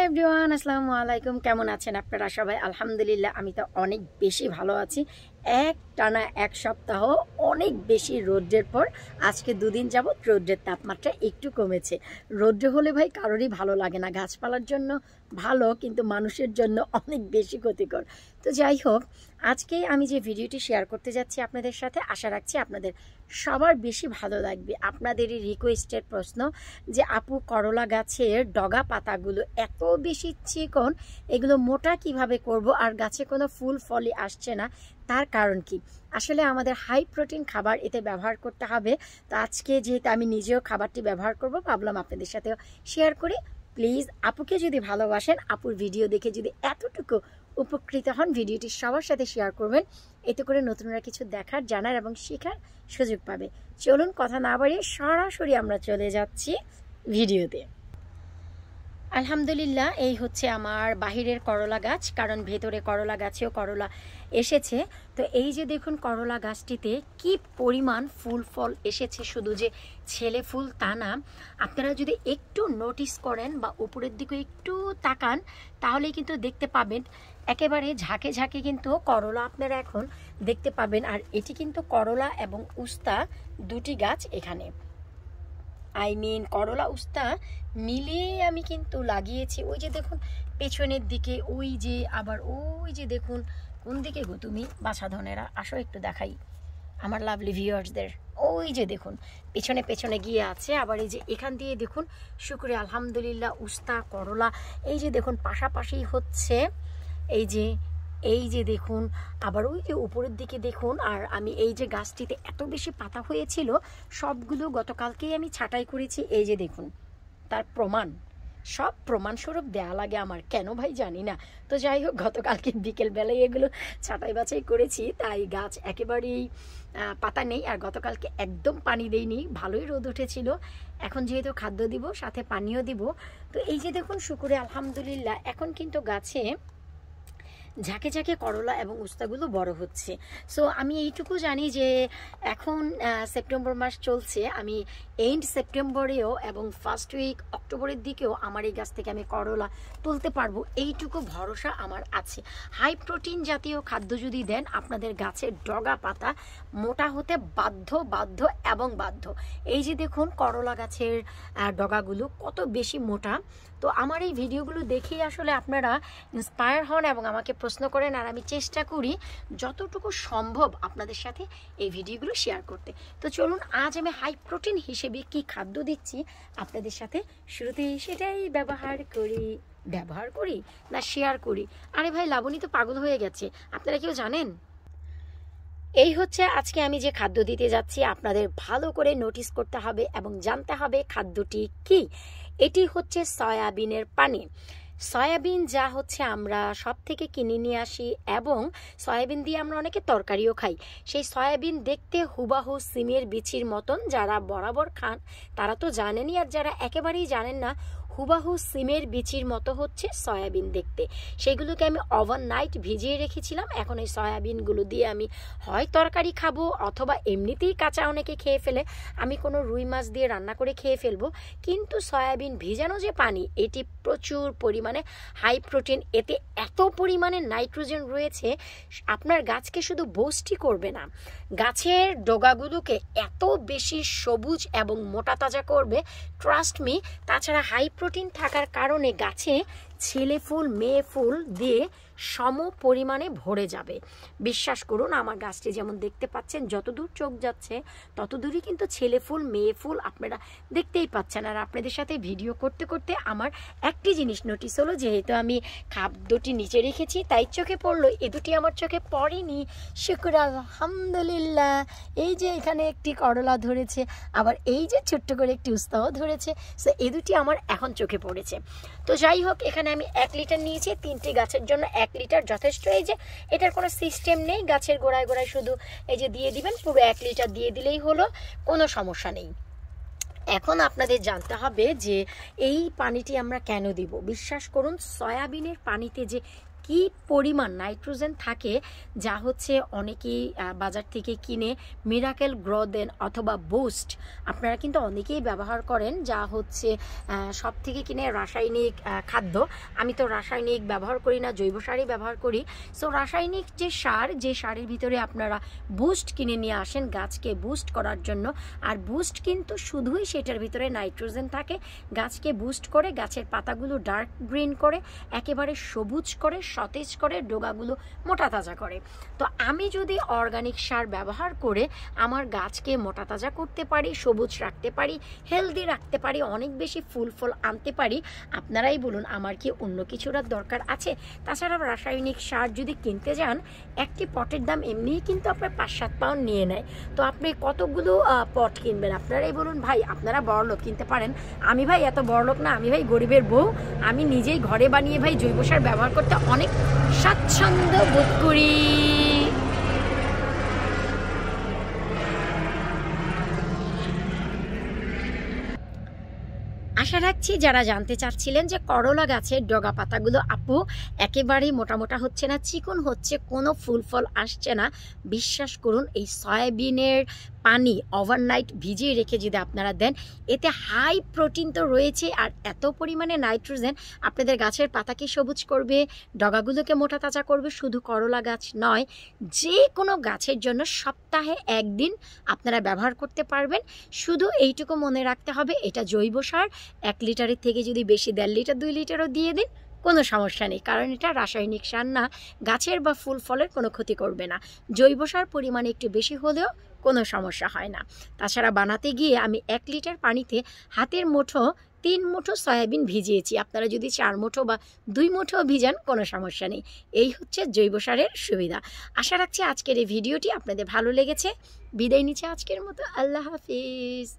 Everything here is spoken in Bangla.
হ্যালো এভরিওয়ান, আসসালামু আলাইকুম। কেমন আছেন আপনারা সবাই? আলহামদুলিল্লাহ আমি তো অনেক বেশি ভালো আছি। টানা এক সপ্তাহ অনেক বেশি রোদ্রের পর আজকে দুদিন যাবত রোদ্রের তাপমাত্রা একটু কমেছে। রোদ্রে হলে ভাই কারোরই ভালো লাগে না, গাছপালার জন্য ভালো কিন্তু মানুষের জন্য অনেক বেশি ক্ষতিকর। তো যাই হোক, আজকে আমি যে ভিডিওটি শেয়ার করতে যাচ্ছি আপনাদের সাথে, আশা রাখছি আপনাদের সবার বেশি ভালো লাগবে। আপনাদেরই রিকোয়েস্টের প্রশ্ন যে আপু, করলা গাছের ডগা পাতাগুলো এত বেশি চিকন, এগুলো মোটা কিভাবে করব, আর গাছে কোনো ফুল ফলই আসছে না, তার কারণ কি? আসলে আমাদের হাই প্রোটিন খাবার এতে ব্যবহার করতে হবে। তো আজকে যেহেতু আমি নিজেও খাবারটি ব্যবহার করব, ভাবলাম আপনাদের সাথেও শেয়ার করি। প্লিজ আপুকে যদি ভালোবাসেন, আপুর ভিডিও দেখে যদি এতটুকু উপকৃত হন, ভিডিওটি সবার সাথে শেয়ার করবেন। এতে করে নতুনরা কিছু দেখার, জানার এবং শেখার সুযোগ পাবে। চলুন কথা না বাড়িয়ে সরাসরি আমরা চলে যাচ্ছি ভিডিওতে। আলহামদুলিল্লাহ, এই হচ্ছে আমার বাহিরের করলা গাছ, কারণ ভেতরে করলা গাছেও করলা এসেছে। তো এই যে দেখুন, করলা গাছটিতে কি পরিমাণ ফুল ফল এসেছে, শুধু যে ছেলে ফুল তা না, আপনারা যদি একটু নোটিস করেন বা উপরের দিকে একটু তাকান, তাহলে কিন্তু দেখতে পাবেন একেবারে ঝাঁকে ঝাঁকে কিন্তু করলা আপনারা এখন দেখতে পাবেন। আর এটি কিন্তু করলা এবং উস্তা দুটি গাছ এখানে, করলা উস্তা মিলিয়ে আমি কিন্তু লাগিয়েছি। ওই যে দেখুন পেছনের দিকে, ওই যে আবার ওই যে দেখুন, কোন দিকে গো তুমি বাছাধনেরা, আসো একটু দেখাই আমার লাভলি ভিউয়ার্সদের। ওই যে দেখুন পেছনে পেছনে গিয়ে আছে। আবার এই যে এখান দিয়ে দেখুন, শুকরে আলহামদুলিল্লাহ উস্তা করলা এই যে দেখুন পাশাপাশি হচ্ছে। এই যে দেখুন, আবার ওই যে উপরের দিকে দেখুন। আর আমি এই যে গাছটিতে এত বেশি পাতা হয়েছিল, সবগুলো গতকালকেই আমি ছাঁটাই করেছি। এই যে দেখুন, তার প্রমাণ, সব প্রমাণস্বরূপ দেয়া লাগে আমার, কেন ভাই জানি না। তো যাই হোক, গতকালকে বিকেলবেলায় এগুলো ছাঁটাই বাছাই করেছি, তাই গাছ একেবারেই পাতা নেই। আর গতকালকে একদম পানি দেইনি, ভালোই রোদ উঠেছিল। এখন যেহেতু খাদ্য দিব, সাথে পানিও দিব। তো এই যে দেখুন, শুকুরে আলহামদুলিল্লাহ এখন কিন্তু গাছে ঝাঁকে ঝাঁকে করলা এবং উস্তাগুলো বড় হচ্ছে। সো আমি এইটুকু জানি যে এখন সেপ্টেম্বর মাস চলছে, আমি এন্ড সেপ্টেম্বরেও এবং ফার্স্ট উইক অক্টোবরের দিকেও আমার এই গাছ থেকে আমি করলা তুলতে পারবো, এইটুকু ভরসা আমার আছে। হাই প্রোটিন জাতীয় খাদ্য যদি দেন, আপনাদের গাছের ডগা পাতা মোটা হতে বাধ্য এবং বাধ্য। এই যে দেখুন করলা গাছের ডগাগুলো কত বেশি মোটা। তো আমার এই ভিডিওগুলো দেখেই আসলে আপনারা ইন্সপায়ার হন এবং আমাকে প্রশ্ন করেন, আর আমি চেষ্টা করি যতটুকু সম্ভব আপনাদের সাথে এই ভিডিওগুলো শেয়ার করতে। তো চলুন, আজ আমি হাই প্রোটিন হিসেবে কি খাদ্য দিচ্ছি আপনাদের সাথে শুরুতেই সেটাই ব্যবহার করি না শেয়ার করি। আরে ভাই, লাবণী তো পাগল হয়ে গেছে, আপনারা কেউ জানেন? এই হচ্ছে আজকে আমি যে খাদ্য দিতে যাচ্ছি, আপনাদের ভালো করে নোটিস করতে হবে এবং জানতে হবে খাদ্যটি কি। এটি হচ্ছে সয়াবিনের পানি। সয়াবিন যা হচ্ছে আমরা সব থেকে কিনে নিয়ে আসি, এবং সয়াবিন দিয়ে আমরা অনেকে তরকারিও খাই। সেই সয়াবিন দেখতে হুবাহু সিমের বিচির মতন, যারা বরাবর খান তারা তো জানেনই, আর যারা একেবারেই জানেন না, হুবাহু সিমের বিচির মতো হচ্ছে সয়াবিন দেখতে। সেগুলোকে আমি ওভারনাইট ভিজিয়ে রেখেছিলাম। এখন এই সয়াবিনগুলো দিয়ে আমি হয় তরকারি খাবো, অথবা এমনিতেই কাঁচা অনেকে খেয়ে ফেলে, আমি কোনো রুই মাছ দিয়ে রান্না করে খেয়ে ফেলবো। কিন্তু সয়াবিন ভিজানো যে পানি, এটি প্রচুর পরিমাণে হাই প্রোটিন। এতে এত পরিমাণে নাইট্রোজেন রয়েছে, আপনার গাছকে শুধু বুস্টই করবে না, গাছের ডগাগুলোকে এত বেশি সবুজ এবং মোটা তাজা করবে, ট্রাস্ট মি। তাছাড়া হাই প্রোটিন থাকার কারণে গাছে ছেলে ফুল মেয়ে ফুল দিয়ে সম পরিমাণে ভরে যাবে। বিশ্বাস করুন, আমার গাছটি যেমন দেখতে পাচ্ছেন, যতদূর চোখ যাচ্ছে ততদূরই কিন্তু ছেলে ফুল মেয়ে ফুল আপনারা দেখতেই পাচ্ছেন। আর আপনাদের সাথে ভিডিও করতে করতে আমার একটি জিনিস নোটিস হলো, যেহেতু আমি খাদ্যটি নিচে রেখেছি তাই চোখে পড়লো, এ দুটি আমার চোখে পড়েনি। শুকর আলহামদুলিল্লাহ, এই যে এখানে একটি করলা ধরেছে, আবার এই যে ছোট্ট করে একটি উস্তাও ধরেছে। সো এ দুটি আমার এখন চোখে পড়েছে। তো যাই হোক, এখানে আমি 1 লিটার নিয়েছি, 3টি গাছের জন্য 1 লিটার যথেষ্ট। এই যে এটার কোনো সিস্টেম নেই, গাছের গোড়ায় গোড়ায় শুধু এই যে দিয়ে দিবেন, পুরো 1 লিটার দিয়ে দিলেই হলো, কোনো সমস্যা নেই। এখন আপনাদের জানতে হবে যে এই পানিটি আমরা কেন দিব। বিশ্বাস করুন, সয়াবিনের পানিতে যে কি কি পরিমাণ নাইট্রোজেন থাকে, যা হচ্ছে অনেকেই বাজার থেকে কিনে মিরাকেল গ্রো দেন অথবা বুস্ট আপনারা কিন্তু অনেকেই ব্যবহার করেন, যা হচ্ছে সব থেকে কিনে রাসায়নিক খাদ্য। আমি তো রাসায়নিক ব্যবহার করি না, জৈব সারই ব্যবহার করি। সো রাসায়নিক যে সারের ভিতরে আপনারা বুস্ট কিনে নিয়ে আসেন গাছকে বুস্ট করার জন্য, আর বুস্ট কিন্তু শুধুই সেটার ভিতরে নাইট্রোজেন থাকে, গাছকে বুস্ট করে গাছের পাতাগুলো ডার্ক গ্রিন করে, একেবারে সবুজ করে, সতেজ করে, ডোগাগুলো মোটা তাজা করে। তো আমি যদি অর্গানিক সার ব্যবহার করে আমার গাছকে মোটা তাজা করতে পারি, সবুজ রাখতে পারি, হেলদি রাখতে পারি, অনেক বেশি ফুল ফল আনতে পারি, আপনারাই বলুন আমার কি অন্য কিছুর দরকার আছে? তাছাড়া রাসায়নিক সার যদি কিনতে যান, একটি পটের দাম এমনিই কিন্তু আপনার 5-7 পাউন্ড নিয়ে নেয়। তো আপনি কতগুলো পট কিনবেন? আপনারাই বলুন ভাই, আপনারা বড়লোক কিনতে পারেন, আমি ভাই এত বড়লোক না, আমি ভাই গরিবের বউ, আমি নিজেই ঘরে বানিয়ে ভাই জৈব সার ব্যবহার করতে অনেক স্বাচ্ছন্দ্য বোধ করি। আশা রাখছি যারা জানতে চাচ্ছিলেন যে করলা গাছের ডগা পাতাগুলো আপু একেবারেই মোটা মোটা হচ্ছে না, চিকন হচ্ছে, কোনো ফুল ফল আসছে না, বিশ্বাস করুন এই সয়াবিনের পানি ওভারনাইট ভিজিয়ে রেখে যদি আপনারা দেন, এতে হাই প্রোটিন তো রয়েছে, আর এত পরিমাণে নাইট্রোজেন আপনাদের গাছের পাতাকে সবুজ করবে, ডগাগুলোকে মোটা তাজা করবে। শুধু করলা গাছ নয়, যে কোনো গাছের জন্য সপ্তাহে 1 দিন আপনারা ব্যবহার করতে পারবেন। শুধু এইটুকু মনে রাখতে হবে, এটা জৈব সার, 1 লিটারের থেকে যদি বেশি 1.5 লিটার 2 লিটারও দিয়ে দিন কোনো সমস্যা নেই, কারণ এটা রাসায়নিক সার না, গাছের বা ফুল ফলের কোনো ক্ষতি করবে না। জৈব সার পরিমাণে একটু বেশি হলেও কোনো সমস্যা হয় না। তাছাড়া বানাতে গিয়ে আমি 1 লিটার পানিতে হাতের মুঠো 3 মুঠো সয়াবিন ভিজিয়েছি, আপনারা যদি 4 মুঠো বা 2 মুঠো ভিজান কোনো সমস্যা নেই। এই হচ্ছে জৈব সারের সুবিধা। আশা রাখছি আজকের এই ভিডিওটি আপনাদের ভালো লেগেছে। বিদায় নিচ্ছে আজকের মতো, আল্লাহ হাফিজ।